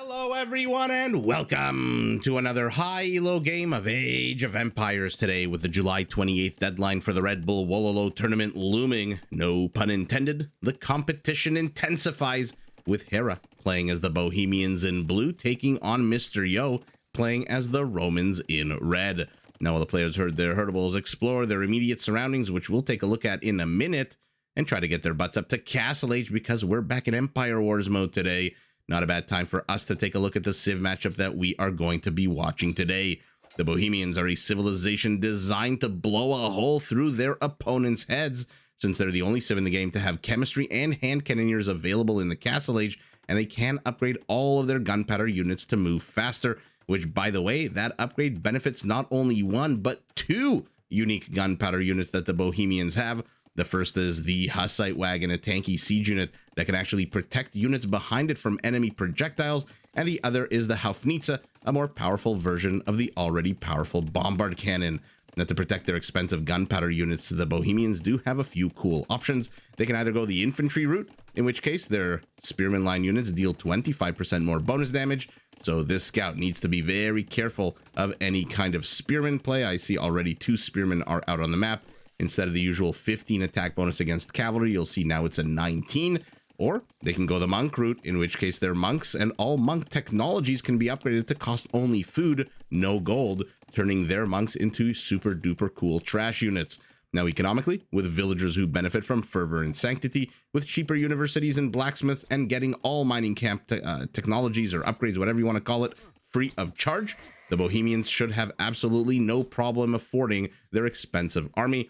Hello everyone and welcome to another high-elo game of Age of Empires today with the July 28th deadline for the Red Bull Wololo tournament looming. No pun intended. The competition intensifies with Hera playing as the Bohemians in blue, taking on Mr. Yo playing as the Romans in red. Now all the players heard their herdables explore their immediate surroundings, which we'll take a look at in a minute, and try to get their butts up to Castle Age because we're back in Empire Wars mode today. Not a bad time for us to take a look at the Civ matchup that we are going to be watching today. The Bohemians are a civilization designed to blow a hole through their opponents' heads, since they're the only Civ in the game to have chemistry and hand cannoneers available in the Castle Age, and they can upgrade all of their gunpowder units to move faster, which, by the way, that upgrade benefits not only one, but two unique gunpowder units that the Bohemians have. The first is the Hussite Wagon, a tanky siege unit that can actually protect units behind it from enemy projectiles, and the other is the Haufnitze, a more powerful version of the already powerful Bombard Cannon. Now, to protect their expensive gunpowder units, the Bohemians do have a few cool options. They can either go the infantry route, in which case their Spearman line units deal 25% more bonus damage, so this scout needs to be very careful of any kind of Spearman play. I see already 2 Spearmen are out on the map. Instead of the usual 15 attack bonus against cavalry, you'll see now it's a 19. Or they can go the monk route, in which case they're monks, and all monk technologies can be upgraded to cost only food, no gold, turning their monks into super duper cool trash units. Now, economically, with villagers who benefit from fervor and sanctity, with cheaper universities and blacksmiths, and getting all mining camp technologies or upgrades, whatever you want to call it, free of charge, the Bohemians should have absolutely no problem affording their expensive army,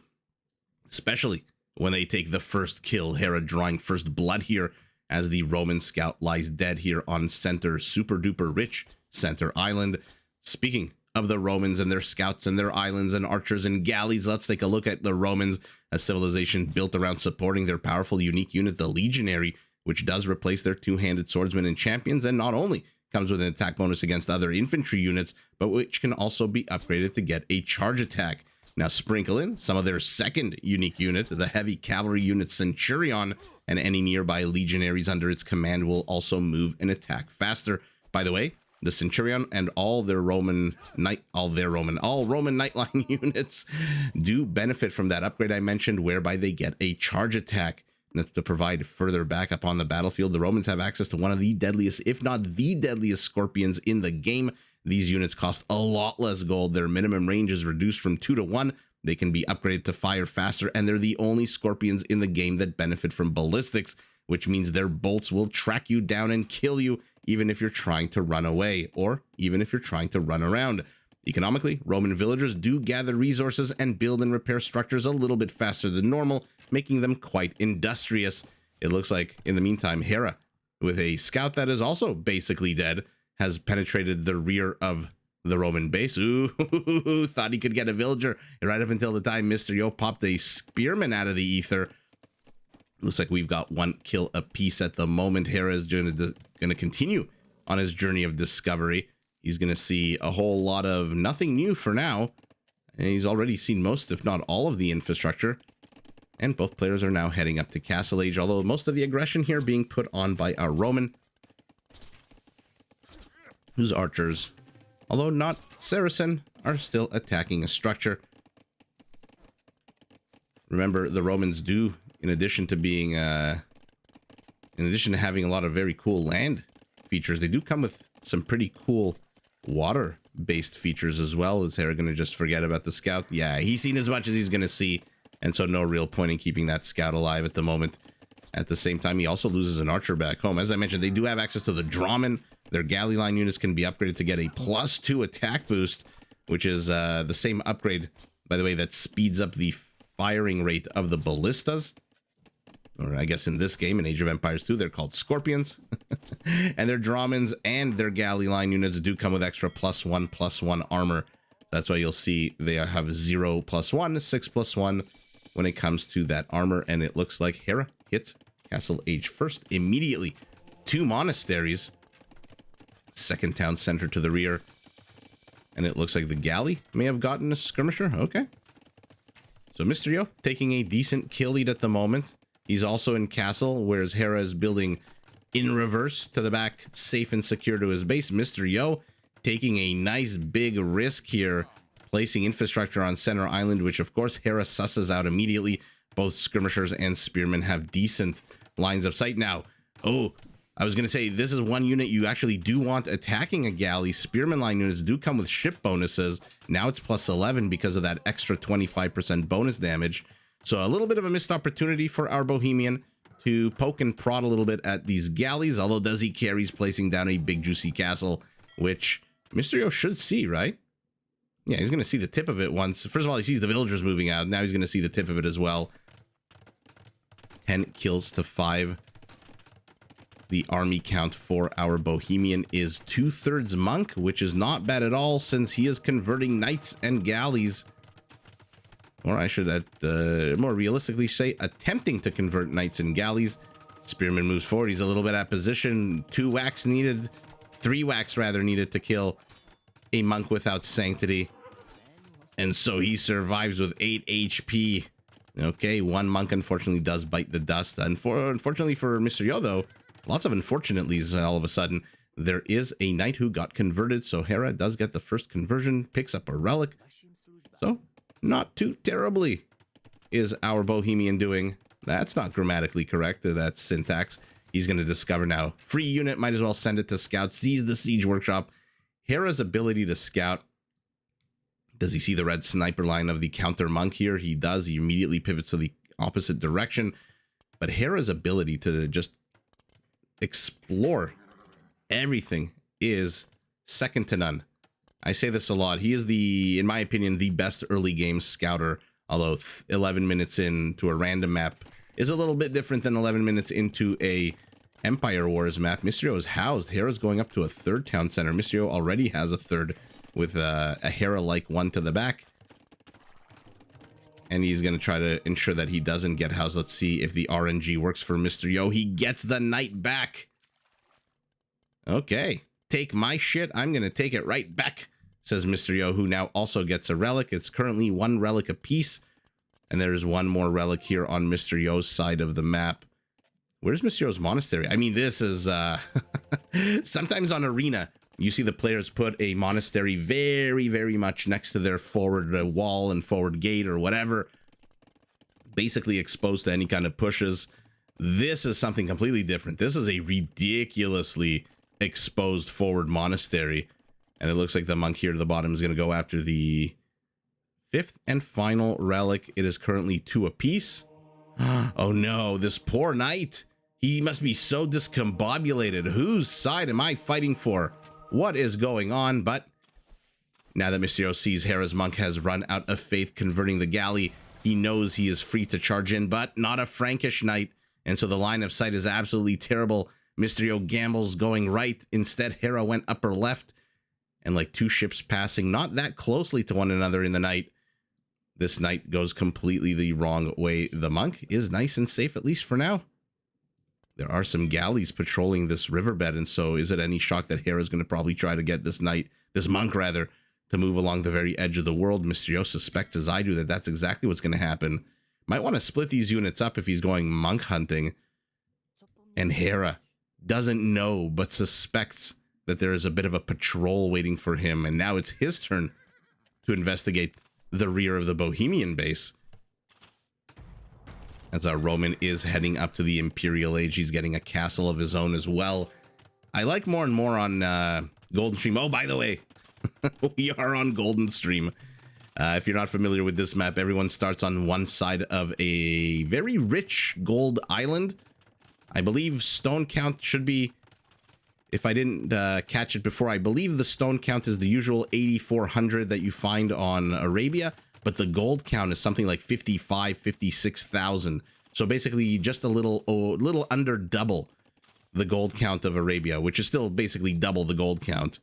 especially when they take the first kill, Hera drawing first blood here as the Roman scout lies dead here on center super duper rich center island. Speaking of the Romans and their scouts and their islands and archers and galleys, let's take a look at the Romans, a civilization built around supporting their powerful unique unit, the Legionary, which does replace their two-handed swordsmen and champions, and not only comes with an attack bonus against other infantry units, but which can also be upgraded to get a charge attack. Now sprinkle in some of their second unique unit, the heavy cavalry unit Centurion, and any nearby legionaries under its command will also move and attack faster. By the way, the Centurion and all Roman Nightline units do benefit from that upgrade I mentioned, whereby they get a charge attack. To provide further backup on the battlefield, the Romans have access to one of the deadliest, if not the deadliest, scorpions in the game. These units cost a lot less gold. Their minimum range is reduced from 2 to 1. They can be upgraded to fire faster, and they're the only scorpions in the game that benefit from ballistics, which means their bolts will track you down and kill you, even if you're trying to run away, or even if you're trying to run around. Economically, Roman villagers do gather resources and build and repair structures a little bit faster than normal, making them quite industrious. It looks like, in the meantime, Hera, with a scout that is also basically dead, has penetrated the rear of the Roman base. Ooh, thought he could get a villager right up until the time Mr. Yo popped a spearman out of the ether. Looks like we've got 1 kill apiece at the moment. Hera is going to continue on his journey of discovery. He's going to see a whole lot of nothing new for now, and he's already seen most, if not all, of the infrastructure. And both players are now heading up to Castle Age, although most of the aggression here being put on by our Roman, whose archers, although not Saracen, are still attacking a structure. Remember, the Romans do, in addition to having a lot of very cool land features, they do come with some pretty cool water-based features as well. Is Hera going to just forget about the scout? Yeah, he's seen as much as he's going to see, and so no real point in keeping that scout alive at the moment. At the same time, he also loses an archer back home. As I mentioned, they do have access to the Drawman. Their galley line units can be upgraded to get a +2 attack boost, which is the same upgrade, by the way, that speeds up the firing rate of the ballistas. Or I guess in this game, in Age of Empires 2, they're called Scorpions. And their Drawmans and their galley line units do come with extra +1/+1 armor. That's why you'll see they have 0+1, 6+1 when it comes to that armor. And it looks like Hera hits Castle Age first immediately. 2 monasteries, second town center to the rear, and it looks like the galley may have gotten a skirmisher. Okay, so Mr. Yo taking a decent kill lead at the moment. He's also in castle, whereas Hera is building in reverse to the back, safe and secure to his base. Mr. Yo taking a nice big risk here, placing infrastructure on Center Island, which of course Hera susses out immediately. Both skirmishers and spearmen have decent lines of sight now. Oh, I was going to say, this is one unit you actually do want attacking a galley. Spearman line units do come with ship bonuses. Now it's plus 11 because of that extra 25% bonus damage. So a little bit of a missed opportunity for our Bohemian to poke and prod a little bit at these galleys, although does he carries placing down a big juicy castle, which Mr. Yo should see, right? Yeah, he's going to see the tip of it once. First of all, he sees the villagers moving out. Now he's going to see the tip of it as well. 10 kills to 5. The army count for our Bohemian is 2/3 monk, which is not bad at all since he is converting knights and galleys. Or I should more realistically say attempting to convert knights and galleys. Spearman moves forward. He's a little bit out of position. 2 whacks needed. 3 whacks rather needed to kill a monk without sanctity. And so he survives with 8 HP. Okay, 1 monk unfortunately does bite the dust. Unfortunately for Mr. Yo, though, lots of unfortunately's all of a sudden. There is a knight who got converted, so Hera does get the first conversion, picks up a relic. So, not too terribly is our Bohemian doing. That's not grammatically correct, that's syntax. He's going to discover now. Free unit, might as well send it to scout, seize the siege workshop. Hera's ability to scout. Does he see the red sniper line of the counter monk here? He does. He immediately pivots to the opposite direction. But Hera's ability to just explore everything is second to none. I say this a lot. He is in my opinion, the best early game scouter. Although 11 minutes into a random map is a little bit different than 11 minutes into a Empire Wars map. Mr. Yo is housed. Hera's going up to a 3rd town center. Mr. Yo already has a 3rd with a Hera-like one to the back. And he's going to try to ensure that he doesn't get housed. Let's see if the RNG works for Mr. Yo. He gets the knight back. Okay. Take my shit. I'm going to take it right back, says Mr. Yo, who now also gets a relic. It's currently 1 relic apiece. And there's 1 more relic here on Mr. Yo's side of the map. Where's Mr. Yo's monastery? I mean, this is sometimes on Arena, you see the players put a monastery very, very much next to their forward wall and forward gate or whatever, basically exposed to any kind of pushes. This is something completely different. This is a ridiculously exposed forward monastery. And it looks like the monk here at the bottom is going to go after the 5th and final relic. It is currently 2 apiece. Oh no, this poor knight. He must be so discombobulated. Whose side am I fighting for? What is going on? But now that Mr. Yo sees Hera's monk has run out of faith converting the galley, he knows he is free to charge in, but not a Frankish knight. And so the line of sight is absolutely terrible. Mr. Yo gambles going right. Instead, Hera went upper left. And like 2 ships passing not that closely to one another in the night, this knight goes completely the wrong way. The monk is nice and safe, at least for now. There are some galleys patrolling this riverbed, and so is it any shock that Hera is going to probably try to get this monk rather, to move along the very edge of the world? Mr. Yo suspects, as I do, that that's exactly what's going to happen. Might want to split these units up if he's going monk hunting. And Hera doesn't know, but suspects that there is a bit of a patrol waiting for him, and now it's his turn to investigate the rear of the Bohemian base. As our Roman is heading up to the Imperial Age, he's getting a castle of his own as well. I like more and more on Golden Stream. Oh, by the way, we are on Golden Stream. If you're not familiar with this map, everyone starts on one side of a very rich gold island. I believe stone count should be, if I didn't catch it before, I believe the stone count is the usual 8,400 that you find on Arabia, but the gold count is something like 55, 56,000. So basically just a little under double the gold count of Arabia, which is still basically double the gold count.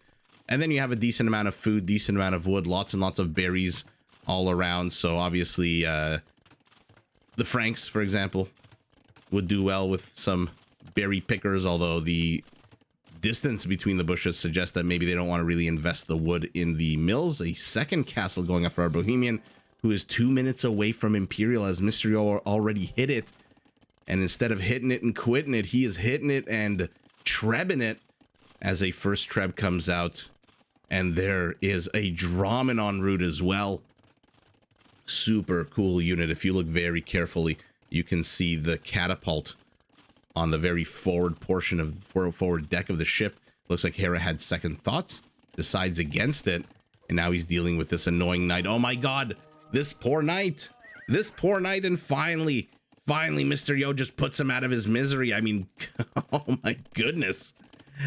And then you have a decent amount of food, decent amount of wood, lots and lots of berries all around. So obviously the Franks, for example, would do well with some berry pickers, although the distance between the bushes suggests that maybe they don't want to really invest the wood in the mills. A second castle going up for our Bohemian, who is 2 minutes away from Imperial, as Mr. Yo already hit it. And instead of hitting it and quitting it, he is hitting it and trebbing it as a first treb comes out. And there is a Draman en route as well. Super cool unit. If you look very carefully, you can see the catapult on the very forward portion of forward deck of the ship. Looks like Hera had second thoughts, decides against it, and now he's dealing with this annoying knight. Oh my god, this poor knight. This poor knight, and finally, Mr. Yo just puts him out of his misery. I mean, oh my goodness.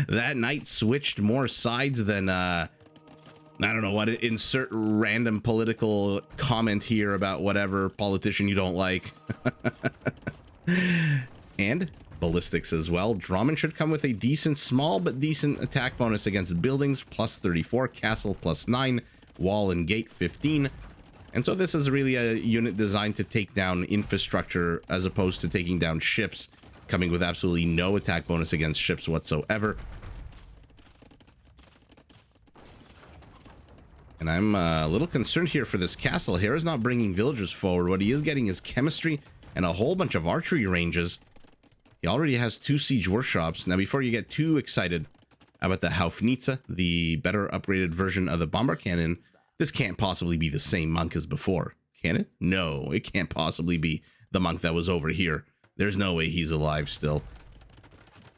That knight switched more sides than, I don't know what, insert random political comment here about whatever politician you don't like. And ballistics as well. Draman should come with a decent, small but decent attack bonus against buildings, plus 34, castle plus 9, wall and gate 15. And so this is really a unit designed to take down infrastructure as opposed to taking down ships, coming with absolutely no attack bonus against ships whatsoever. And I'm a little concerned here for this castle. Hera's not bringing villagers forward. What he is getting is chemistry and a whole bunch of archery ranges. He already has 2 siege workshops. Now, before you get too excited about the Haufnitze, the better upgraded version of the bomber cannon, this can't possibly be the same monk as before, can it? No, it can't possibly be the monk that was over here. There's no way he's alive still.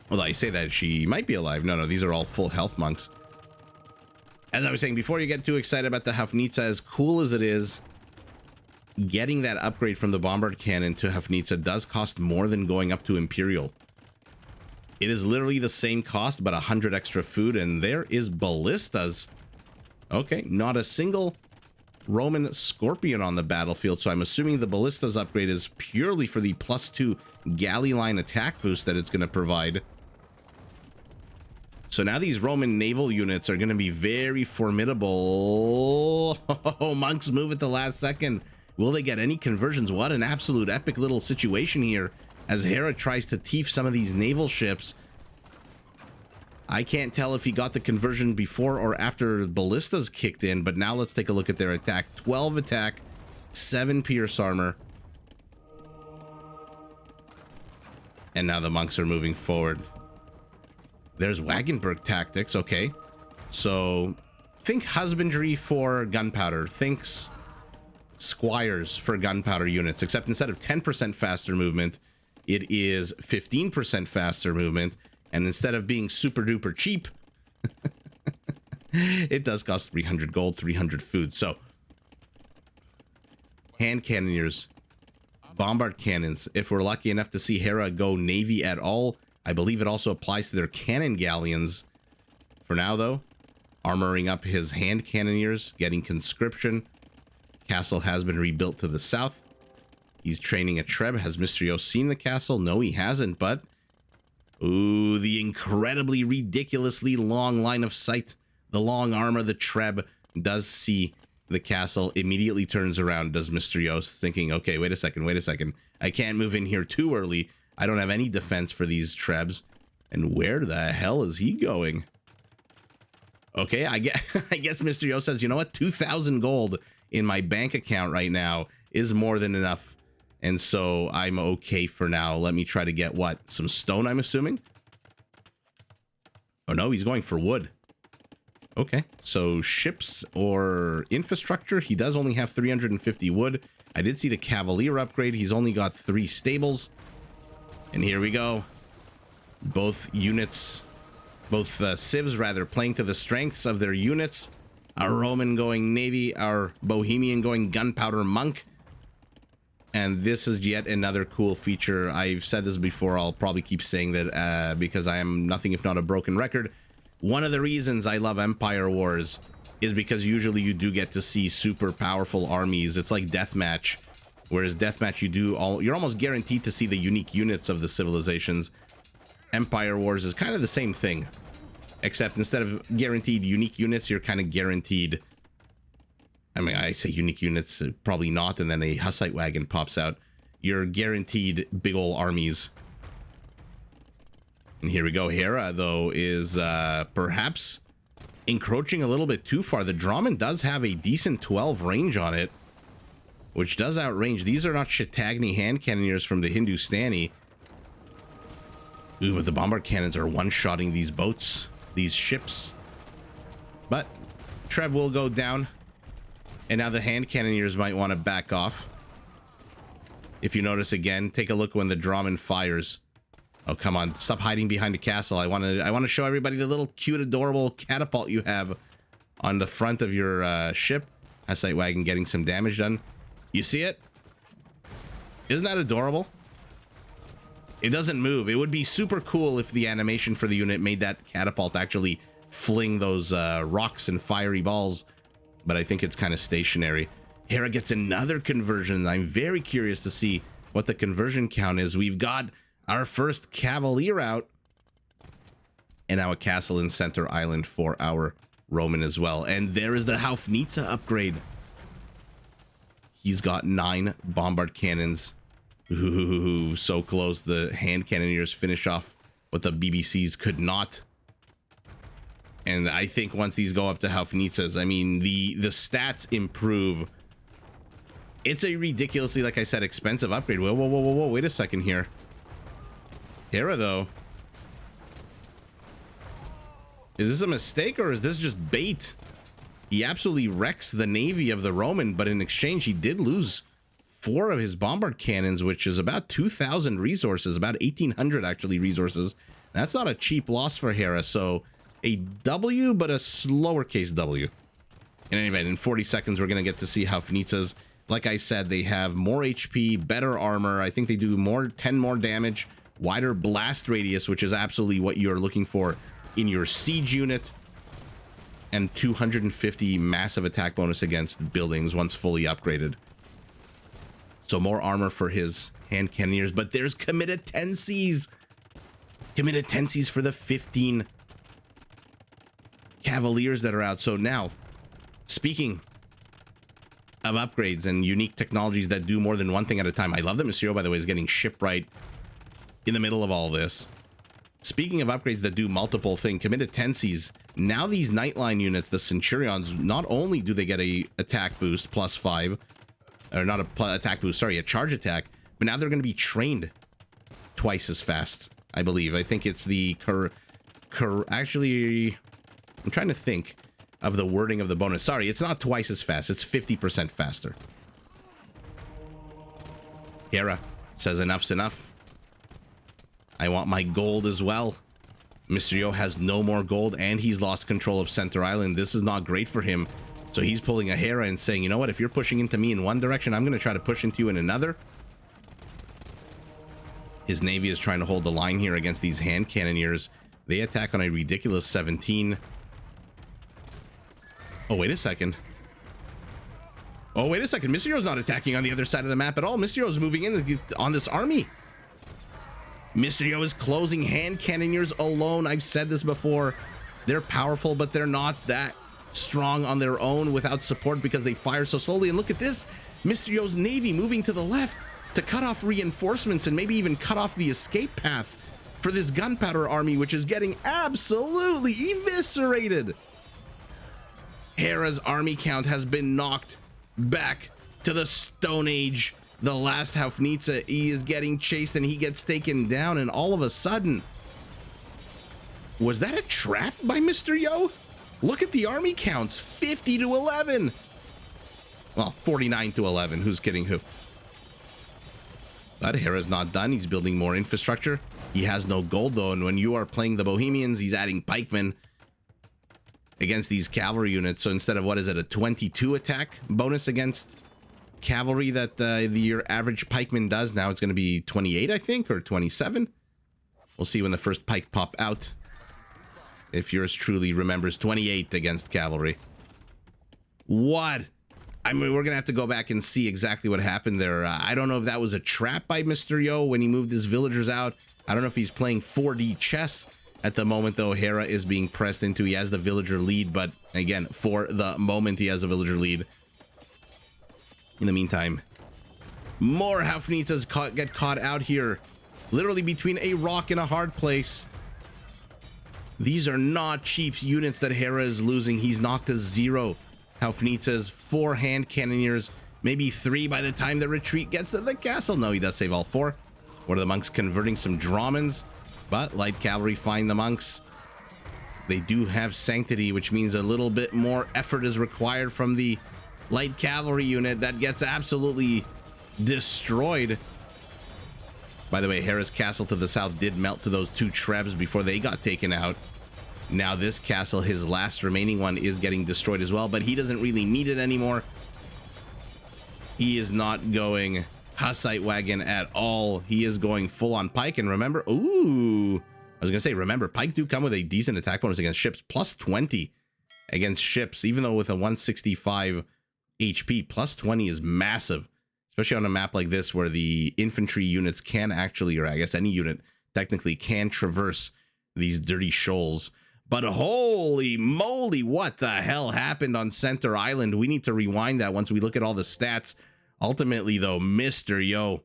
Well, I say that she might be alive. No, these are all full health monks. As I was saying, before you get too excited about the Haufnitze, as cool as it is, getting that upgrade from the bombard cannon to Haufnitze does cost more than going up to Imperial. It is literally the same cost, but 100 extra food, and there is ballistas. Okay, not a single Roman Scorpion on the battlefield, so I'm assuming the ballistas upgrade is purely for the +2 galley line attack boost that it's going to provide. So now these Roman naval units are going to be very formidable. Oh, monks move at the last second. Will they get any conversions? What an absolute epic little situation here as Hera tries to teef some of these naval ships. I can't tell if he got the conversion before or after ballistas kicked in, but now let's take a look at their attack. 12 attack, 7 pierce armor. And now the monks are moving forward. There's Wagenburg tactics, okay. So think husbandry for gunpowder. Think squires for gunpowder units, except instead of 10% faster movement, it is 15% faster movement. And instead of being super duper cheap, it does cost 300 gold, 300 food. So hand cannoneers, bombard cannons. If we're lucky enough to see Hera go navy at all, I believe it also applies to their cannon galleons. For now, though, armoring up his hand cannoneers, getting conscription. Castle has been rebuilt to the south. He's training a Treb. Has Mr. Yo seen the castle? No, he hasn't, but... Ooh, the incredibly, ridiculously long line of sight. The long armor, the Treb, does see the castle, immediately turns around, does Mr. Yo, thinking, okay, wait a second. I can't move in here too early. I don't have any defense for these Trebs. And where the hell is he going? Okay, I guess Mr. Yo says, you know what? 2,000 gold in my bank account right now is more than enough. And so I'm okay for now. Let me try to get what? Some stone, I'm assuming? Oh no, he's going for wood. Okay, so ships or infrastructure, he does only have 350 wood. I did see the Cavalier upgrade. He's only got 3 stables. And here we go. Both units, both civs rather, playing to the strengths of their units. Our Roman going navy, our Bohemian going gunpowder monk. And this is yet another cool feature. I've said this before. I'll probably keep saying that because I am nothing if not a broken record. One of the reasons I love Empire Wars is because usually you do get to see super powerful armies. It's like Deathmatch, whereas Deathmatch you're almost guaranteed to see the unique units of the civilizations. Empire Wars is kind of the same thing, except instead of guaranteed unique units, you're kind of guaranteed... I mean, I say unique units, probably not, and then a Hussite wagon pops out. You're guaranteed big ol' armies. And here we go. Hera, though, is perhaps encroaching a little bit too far. The Draman does have a decent 12 range on it, which does outrange. These are not Chattagny hand cannoneers from the Hindustani. Ooh, but the bombard cannons are one-shotting these boats, these ships. But Trev will go down. And now the hand cannoneers might want to back off. If you notice again, take a look when the Drahman fires. Oh, come on. Stop hiding behind the castle. I want to show everybody the little cute, adorable catapult you have on the front of your ship. Sight wagon getting some damage done. You see it? Isn't that adorable? It doesn't move. It would be super cool if the animation for the unit made that catapult actually fling those rocks and fiery balls. But I think it's kind of stationary. Hera gets another conversion. I'm very curious to see what the conversion count is. We've got our first Cavalier out. And now a castle in Center Island for our Roman as well. And there is the Haufnitsa upgrade. He's got 9 bombard cannons. Ooh, so close. The hand cannoneers finish off what the BBCs could not. And I think once these go up to Haufnitsas, I mean, the stats improve. It's a ridiculously, like I said, expensive upgrade. Whoa, whoa, whoa, whoa, whoa. Wait a second here. Hera, though. Is this a mistake or is this just bait? He absolutely wrecks the navy of the Roman, but in exchange, he did lose 4 of his bombard cannons, which is about 2,000 resources, about 1,800 actually resources. That's not a cheap loss for Hera, so a W, but a lowercase w. In any event, in 40 seconds, we're going to get to see Haufnitsas. Like I said, they have more HP, better armor. I think they do 10 more damage, wider blast radius, which is absolutely what you're looking for in your siege unit, and 250 massive attack bonus against buildings once fully upgraded. So more armor for his hand cannoneers, but there's committed tensies. Committed tensies for the 15 Cavaliers that are out. So now, speaking of upgrades and unique technologies that do more than one thing at a time, I love that Mysterio, by the way, is getting shipwright in the middle of all this. Speaking of upgrades that do multiple things, committed tensies. Now these Nightline units, the Centurions, not only do they get a attack boost +5, or not a attack boost, sorry, a charge attack, but now they're going to be trained twice as fast, I believe. I think it's the actually, I'm trying to think of the wording of the bonus. Sorry, it's not twice as fast. It's 50% faster. Hera says enough's enough. I want my gold as well. Mysterio has no more gold and he's lost control of Center Island. This is not great for him. So he's pulling a Hera and saying, you know what, if you're pushing into me in one direction, I'm going to try to push into you in another. His navy is trying to hold the line here against these hand cannoneers. They attack on a ridiculous 17. Oh, wait a second. Oh, wait a second. Mysterio's not attacking on the other side of the map at all. Mysterio's moving in on this army. Mysterio is closing hand cannoneers alone. I've said this before. They're powerful, but they're not that strong on their own without support because they fire so slowly. And look at this. Mysterio's navy moving to the left to cut off reinforcements and maybe even cut off the escape path for this gunpowder army, which is getting absolutely eviscerated. Hera's army count has been knocked back to the Stone Age. The last Haufnitsa, he is getting chased and he gets taken down, and all of a sudden, was that a trap by Mysterio? Look at the army counts, 50 to 11. Well, 49 to 11, who's kidding who? But Hera's not done, he's building more infrastructure. He has no gold though, and when you are playing the Bohemians, he's adding pikemen against these cavalry units. So instead of, what is it, a 22 attack bonus against cavalry that your average pikeman does, now it's going to be 28, I think, or 27. We'll see when the first pike pop out. If yours truly remembers 28 against cavalry. What? I mean, we're going to have to go back and see exactly what happened there. I don't know if that was a trap by Mysterio when he moved his villagers out. I don't know if he's playing 4D chess at the moment, though. Hera is being pressed into. He has the villager lead, but again, for the moment, he has a villager lead. In the meantime, more Haufnitsas get caught out here, literally between a rock and a hard place. These are not cheap units that Hera is losing. He's knocked to 0 Haufnitsas, 4 hand cannoneers, maybe 3 by the time the retreat gets to the castle. No, he does save all 4. One of the monks converting some Drahmans. But light cavalry find the monks. They do have sanctity, which means a little bit more effort is required from the light cavalry unit that gets absolutely destroyed. By the way, Hera's castle to the south did melt to those 2 trebs before they got taken out. Now this castle, his last remaining one, is getting destroyed as well, but he doesn't really need it anymore. He is not going Hussite wagon at all. He is going full on pike. And remember, ooh, I was gonna say, remember, pike do come with a decent attack bonus against ships, plus 20 against ships, even though with a 165 HP, plus 20 is massive, especially on a map like this where the infantry units can actually, or I guess any unit technically can traverse these dirty shoals. But holy moly, what the hell happened on Center Island? We need to rewind that once we look at all the stats. Ultimately, though, Mr. Yo,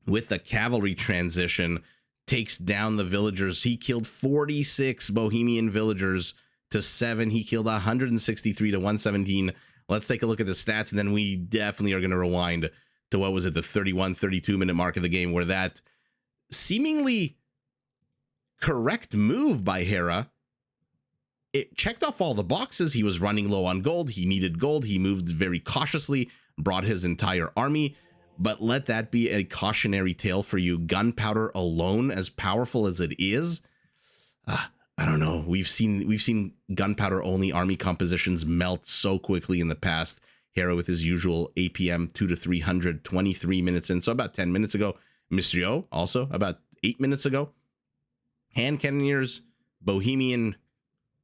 with the cavalry transition, takes down the villagers. He killed 46 Bohemian villagers to 7. He killed 163 to 117. Let's take a look at the stats, and then we definitely are going to rewind to, what was it, the 31, 32 minute mark of the game, where that seemingly correct move by Hera, it checked off all the boxes. He was running low on gold. He needed gold. He moved very cautiously, brought his entire army. But let that be a cautionary tale for you. Gunpowder alone, as powerful as it is, I don't know. We've seen gunpowder only army compositions melt so quickly in the past. Hera with his usual APM 2 to 300, 23 minutes in, so about 10 minutes ago. Mysterio also about 8 minutes ago. Hand cannoneers, Bohemian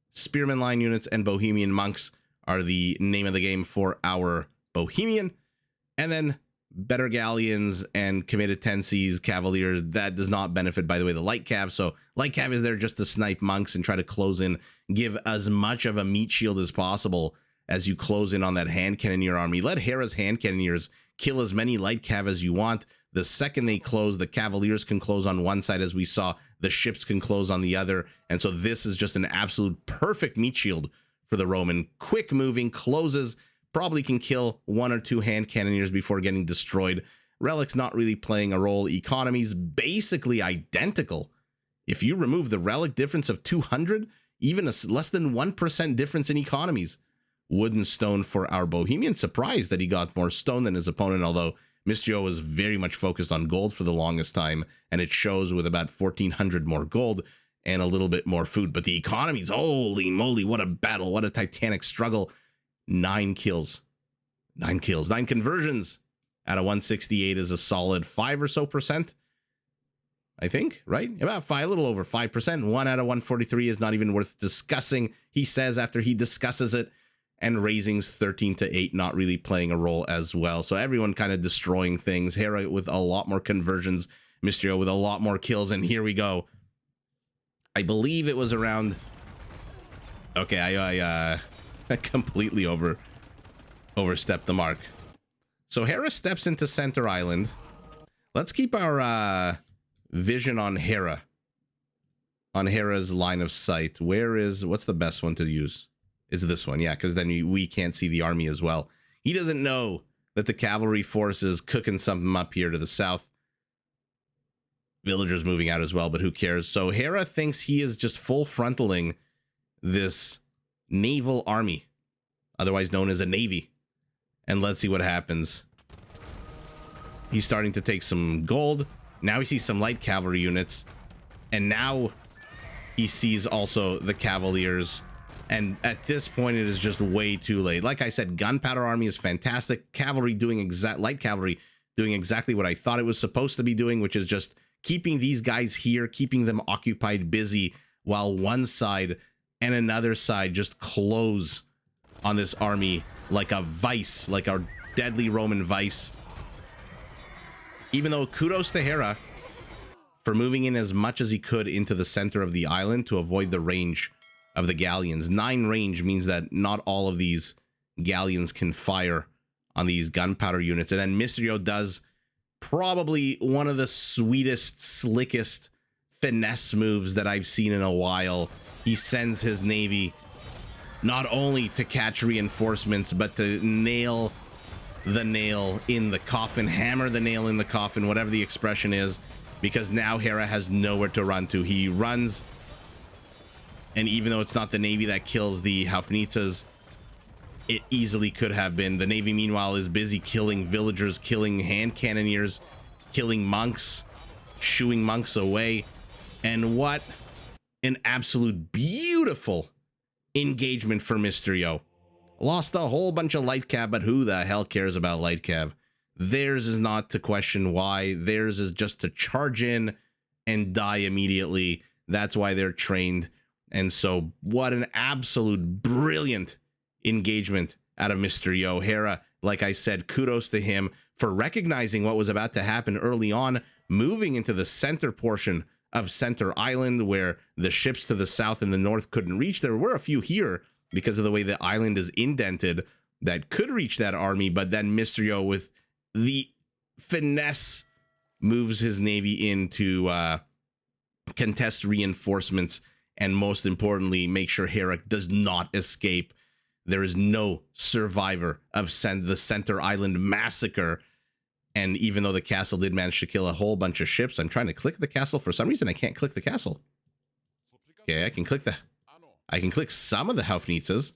spearman line units, and Bohemian monks are the name of the game for our Bohemian. And then better galleons and committed tensees, cavaliers, that does not benefit, by the way, the light cav. So light cav is there just to snipe monks and try to close in, give as much of a meat shield as possible as you close in on that hand cannoneer army. Let Hera's hand cannoneers kill as many light cav as you want. The second they close, the cavaliers can close on one side, as we saw, the ships can close on the other. And so this is just an absolute perfect meat shield for the Roman. Quick moving, closes, probably can kill 1 or 2 hand cannoneers before getting destroyed. Relic's not really playing a role. Economy's basically identical. If you remove the relic difference of 200, even a less than 1% difference in economies. Wood and stone for our Bohemian. Surprised that he got more stone than his opponent, although Mysterio was very much focused on gold for the longest time, and it shows with about 1,400 more gold and a little bit more food. But the economies, holy moly, what a battle, what a titanic struggle. 9 kills, 9 kills, 9 conversions out of 168 is a solid 5 or so percent, I think, right? About 5, a little over 5%. 1 out of 143 is not even worth discussing, he says after he discusses it. And raisings 13 to 8 not really playing a role as well. So everyone kind of destroying things. Hera with a lot more conversions, Mysterio with a lot more kills, and here we go. I believe it was around, okay, I completely overstepped the mark. So Hera steps into Center Island. Let's keep our vision on Hera, on Hera's line of sight. What's the best one to use? It's this one, yeah, because then we can't see the army as well. He doesn't know that the cavalry force is cooking something up here to the south. Villagers moving out as well, but who cares? So Hera thinks he is just full frontaling this naval army, otherwise known as a navy. And let's see what happens. He's starting to take some gold. Now he sees some light cavalry units. And now he sees also the cavaliers. And at this point, it is just way too late. Like I said, gunpowder army is fantastic. Cavalry doing light cavalry doing exactly what I thought it was supposed to be doing, which is just keeping these guys here, keeping them occupied, busy, while one side and another side just close on this army like a vice, like our deadly Roman vice. Even though kudos to Hera for moving in as much as he could into the center of the island to avoid the range of the galleons. 9 range means that not all of these galleons can fire on these gunpowder units. And then Mysterio does probably one of the sweetest, slickest finesse moves that I've seen in a while. He sends his navy not only to catch reinforcements, but to nail the nail in the coffin, hammer the nail in the coffin, whatever the expression is. because now Hera has nowhere to run to. He runs, and even though it's not the Navy that kills the Hafnitsas, it easily could have been. The Navy, meanwhile, is busy killing villagers, killing hand cannoneers, killing monks, shooing monks away. And what an absolute beautiful engagement for Mysterio. Lost a whole bunch of light cav, but who the hell cares about light cav? Theirs is not to question why. Theirs is just to charge in and die immediately. That's why they're trained. And so what an absolute brilliant engagement out of Mysterio. Hera, like I said, kudos to him for recognizing what was about to happen early on, moving into the center portion of Center Island where the ships to the south and the north couldn't reach. There were a few here because of the way the island is indented that could reach that army, but then Mysterio, with the finesse, moves his navy in to contest reinforcements and, most importantly, make sure Hera does not escape. There is no survivor of the Center Island massacre. And even though the castle did manage to kill a whole bunch of ships, I'm trying to click the castle. For some reason, I can't click the castle. Okay, I can click some of the Hafnitsas.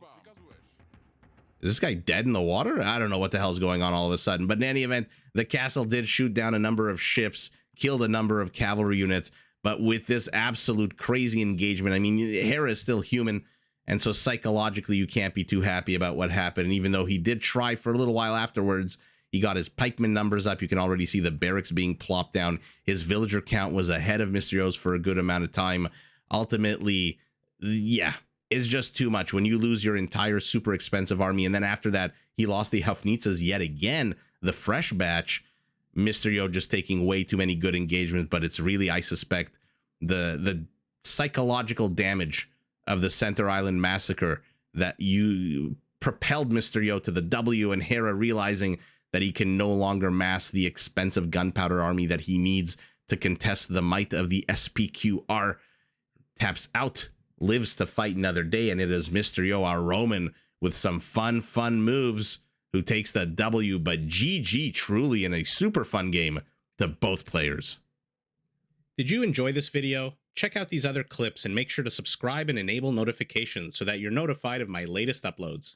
Is this guy dead in the water? I don't know what the hell's going on all of a sudden. But in any event, the castle did shoot down a number of ships, killed a number of cavalry units. But with this absolute crazy engagement, I mean, Hera is still human. And so psychologically, you can't be too happy about what happened. And even though he did try for a little while afterwards, he got his pikeman numbers up. You can already see the barracks being plopped down. His villager count was ahead of Mysterio's for a good amount of time. Ultimately, yeah, it's just too much when you lose your entire super expensive army. And then after that, he lost the Hafnitsas yet again, the fresh batch. Mysterio just taking way too many good engagements. But it's really, I suspect, the psychological damage of the Center Island massacre that you propelled Mysterio to the W, and Hera realizing that he can no longer mass the expensive gunpowder army that he needs to contest the might of the SPQR, taps out, lives to fight another day, and it is Mysterio, our Roman, with some fun moves, who takes the W. But GG truly in a super fun game to both players. Did you enjoy this video? Check out these other clips and make sure to subscribe and enable notifications so that you're notified of my latest uploads.